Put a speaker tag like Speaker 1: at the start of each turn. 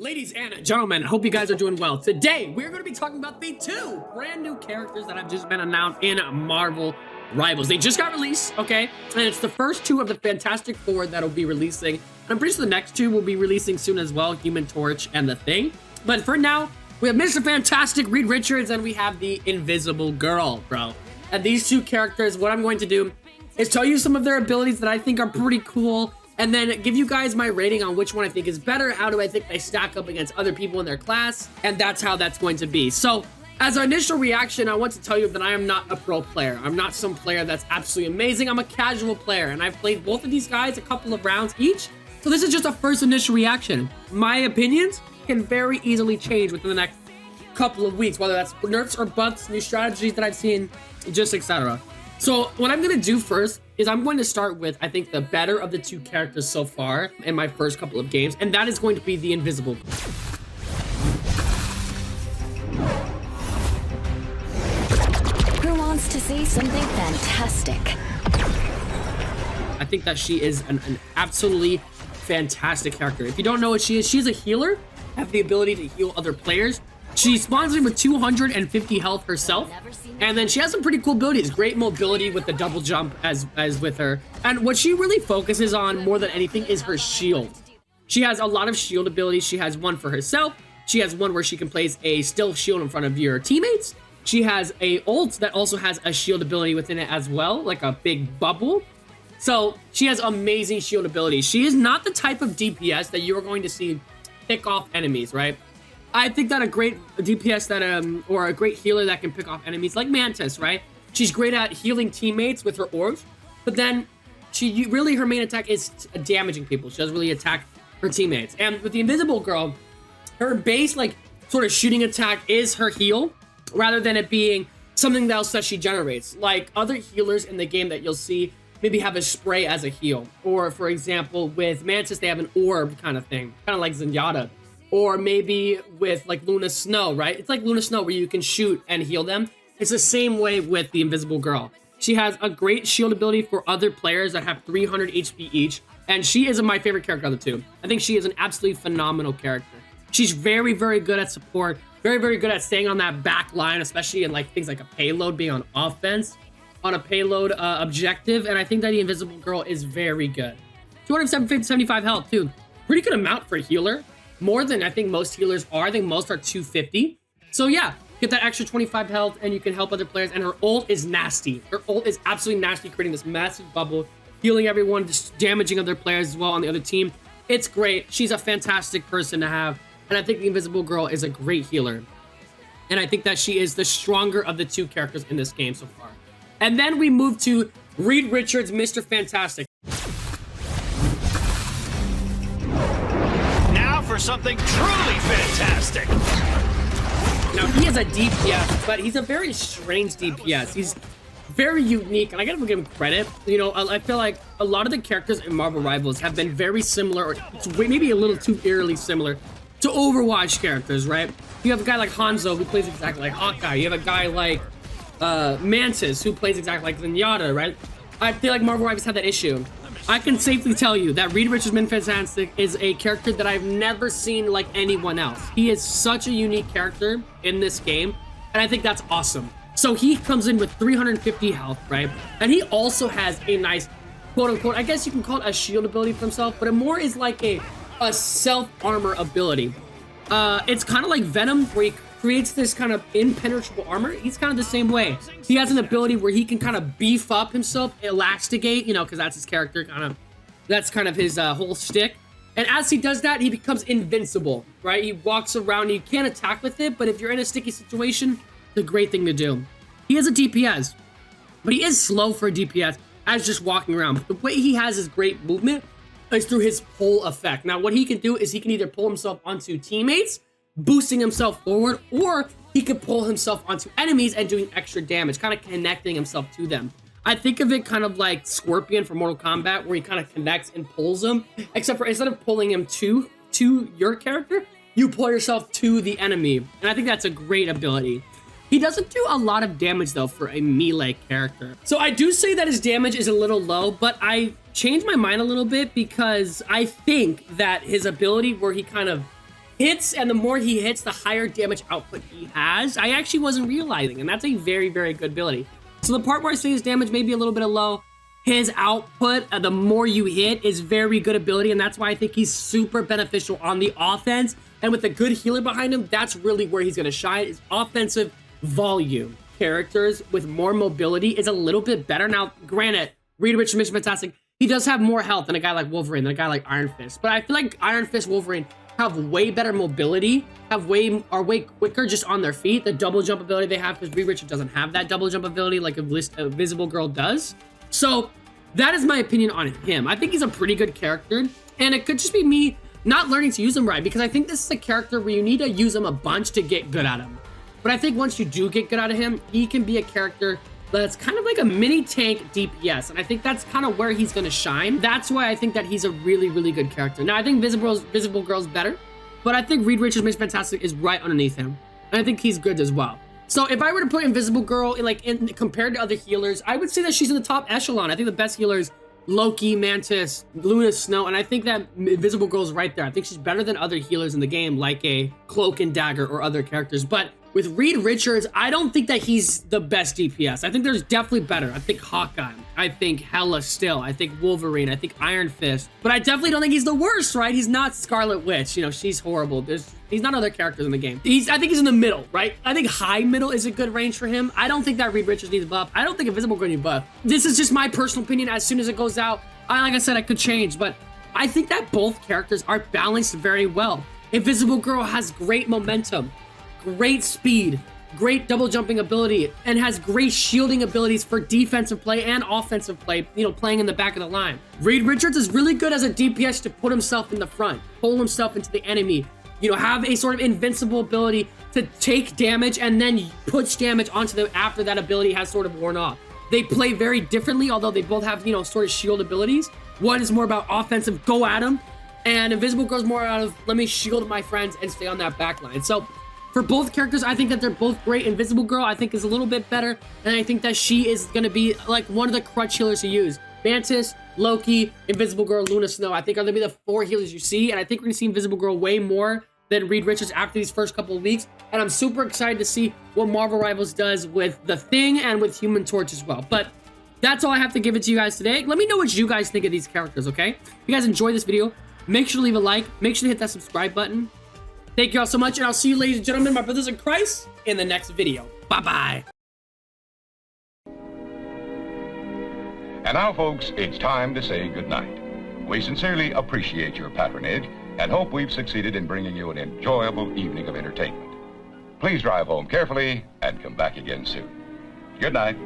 Speaker 1: Ladies and gentlemen, hope you guys are doing well. Today, we're going to be talking about the two brand new characters that have just been announced in Marvel Rivals. They just got released, okay? And it's the first two of the Fantastic Four that'll be releasing. And I'm pretty sure the next two will be releasing soon as well, Human Torch and The Thing. But for now, we have Mr. Fantastic, Reed Richards, and we have the Invisible Girl, bro. And these two characters, what I'm going to do is tell you some of their abilities that I think are pretty cool, and then give you guys my rating on which one I think is better, how do I think they stack up against other people in their class, and that's how that's going to be. So, as our initial reaction, I want to tell you that I am not a pro player. I'm not some player that's absolutely amazing. I'm a casual player, and I've played both of these guys a couple of rounds each, so this is just a first initial reaction. My opinions can very easily change within the next couple of weeks, whether that's nerfs or buffs, new strategies that I've seen, just etc. So what I'm going to do first is I'm going to start with, I think, the better of the two characters so far in my first couple of games, and that is going to be the Invisible Girl.
Speaker 2: Who wants to see something fantastic?
Speaker 1: I think that she is an absolutely fantastic character. If you don't know what she is, she's a healer, have the ability to heal other players. She spawns in with 250 health herself, and then she has some pretty cool abilities. Great mobility with the double jump as with her. And what she really focuses on more than anything is her shield. She has a lot of shield abilities. She has one for herself. She has one where she can place a still shield in front of your teammates. She has a ult that also has a shield ability within it as well, like a big bubble. So she has amazing shield ability. She is not the type of DPS that you're going to see pick off enemies, right? I think that a great DPS that or a great healer that can pick off enemies, like Mantis, right? She's great at healing teammates with her orbs, but then her main attack is damaging people. She doesn't really attack her teammates. And with the Invisible Girl, her base sort of shooting attack is her heal, rather than it being something else that she generates. Like other healers in the game that you'll see maybe have a spray as a heal, or for example with Mantis they have an orb kind of thing, kind of like Zenyatta. Or maybe with like Luna Snow, right? It's like Luna Snow where you can shoot and heal them. It's the same way with the Invisible Girl. She has a great shield ability for other players that have 300 HP each. And she is my favorite character of the two. I think she is an absolutely phenomenal character. She's very, very good at support. Very, very good at staying on that back line, especially in like things like a payload, being on offense, on a payload objective. And I think that the Invisible Girl is very good. 275 health too. Pretty good amount for a healer. More than I think most healers are. I think most are 250. So yeah, get that extra 25 health and you can help other players. And her ult is nasty. Her ult is absolutely nasty, creating this massive bubble, healing everyone, just damaging other players as well on the other team. It's great. She's a fantastic person to have. And I think the Invisible Girl is a great healer. And I think that she is the stronger of the two characters in this game so far. And then we move to Reed Richards, Mr. Fantastic.
Speaker 3: For something truly fantastic.
Speaker 1: Now he is a DPS, but he's a very strange DPS. He's very unique, and I gotta give him credit. You know, I feel like a lot of the characters in Marvel Rivals have been very similar, or maybe a little too eerily similar to Overwatch characters, right? You have a guy like Hanzo who plays exactly like Hawkeye. You have a guy like Mantis who plays exactly like Zenyatta, right? I feel like Marvel Rivals had that issue. I can safely tell you that Reed Richards Mr. Fantastic is a character that I've never seen like anyone else. He is such a unique character in this game, and I think that's awesome. So he comes in with 350 health, right? And he also has a nice, quote-unquote, I guess you can call it a shield ability for himself, but it more is like a self-armor ability. It's kind of like Venom, where he creates this kind of impenetrable armor. He's kind of the same way. He has an ability where he can kind of beef up himself, elastigate, you know, because that's his character, that's kind of his whole shtick. And as he does that, he becomes invincible, right? He walks around, you can't attack with it, but if you're in a sticky situation, it's a great thing to do. He is a DPS, but he is slow for a DPS as just walking around. But the way he has his great movement is through his pull effect. Now, what he can do is he can either pull himself onto teammates, boosting himself forward, or he could pull himself onto enemies and doing extra damage, kind of connecting himself to them. I think of it kind of like Scorpion from Mortal Kombat, where he kind of connects and pulls them, except for instead of pulling him to your character, you pull yourself to the enemy. And I think that's a great ability. He doesn't do a lot of damage though for a melee character. So I do say that his damage is a little low, but I changed my mind a little bit because I think that his ability where he kind of hits, and the more he hits, the higher damage output he has. I actually wasn't realizing, and that's a very, very good ability. So the part where I say his damage may be a little bit low, his output, the more you hit, is very good ability, and that's why I think he's super beneficial on the offense. And with a good healer behind him, that's really where he's going to shine, is offensive volume. Characters with more mobility is a little bit better. Now, granted, Reed Richards, Mission Fantastic, he does have more health than a guy like Wolverine, than a guy like Iron Fist. But I feel like Iron Fist, Wolverine have way better mobility, are way quicker just on their feet. The double jump ability they have, because Reed Richards doesn't have that double jump ability like Invisible Girl does. So that is my opinion on him. I think he's a pretty good character, and it could just be me not learning to use him right, because I think this is a character where you need to use him a bunch to get good at him. But I think once you do get good out of him, he can be a character that's kind of like a mini tank DPS. And I think that's kind of where he's going to shine. That's why I think that he's a really, really good character. Now, I think Invisible Girl's better, but I think Reed Richards, Mission Fantastic is right underneath him. And I think he's good as well. So if I were to put Invisible Girl compared to other healers, I would say that she's in the top echelon. I think the best healers, Loki, Mantis, Luna, Snow, and I think that Invisible Girl's right there. I think she's better than other healers in the game, like a Cloak and Dagger or other characters. But with Reed Richards, I don't think that he's the best DPS. I think there's definitely better. I think Hawkeye. I think Hela still. I think Wolverine. I think Iron Fist. But I definitely don't think he's the worst, right? He's not Scarlet Witch. You know, she's horrible. He's not other characters in the game. I think he's in the middle, right? I think high middle is a good range for him. I don't think that Reed Richards needs a buff. I don't think Invisible Girl needs a buff. This is just my personal opinion. As soon as it goes out, like I said, I could change. But I think that both characters are balanced very well. Invisible Girl has great momentum, great speed, great double jumping ability, and has great shielding abilities for defensive play and offensive play, you know, playing in the back of the line. Reed Richards is really good as a DPS to put himself in the front, pull himself into the enemy, you know, have a sort of invincible ability to take damage and then push damage onto them after that ability has sort of worn off. They play very differently, although they both have, you know, sort of shield abilities. One is more about offensive, go at them, and Invisible Girl's more out of, let me shield my friends and stay on that back line. So for both characters, I think that they're both great. Invisible Girl, I think, is a little bit better, and I think that she is going to be like one of the crutch healers to use. Mantis, Loki, Invisible Girl, Luna, Snow, I think are going to be the 4 healers you see, and I think we're going to see Invisible Girl way more than Reed Richards after these first couple of weeks, and I'm super excited to see what Marvel Rivals does with The Thing and with Human Torch as well. But that's all I have to give it to you guys today. Let me know what you guys think of these characters, okay? If you guys enjoyed this video, make sure to leave a like, make sure to hit that subscribe button. Thank you all so much, and I'll see you, ladies and gentlemen, my brothers in Christ, in the next video. Bye-bye.
Speaker 4: And now, folks, it's time to say goodnight. We sincerely appreciate your patronage and hope we've succeeded in bringing you an enjoyable evening of entertainment. Please drive home carefully and come back again soon. Good night.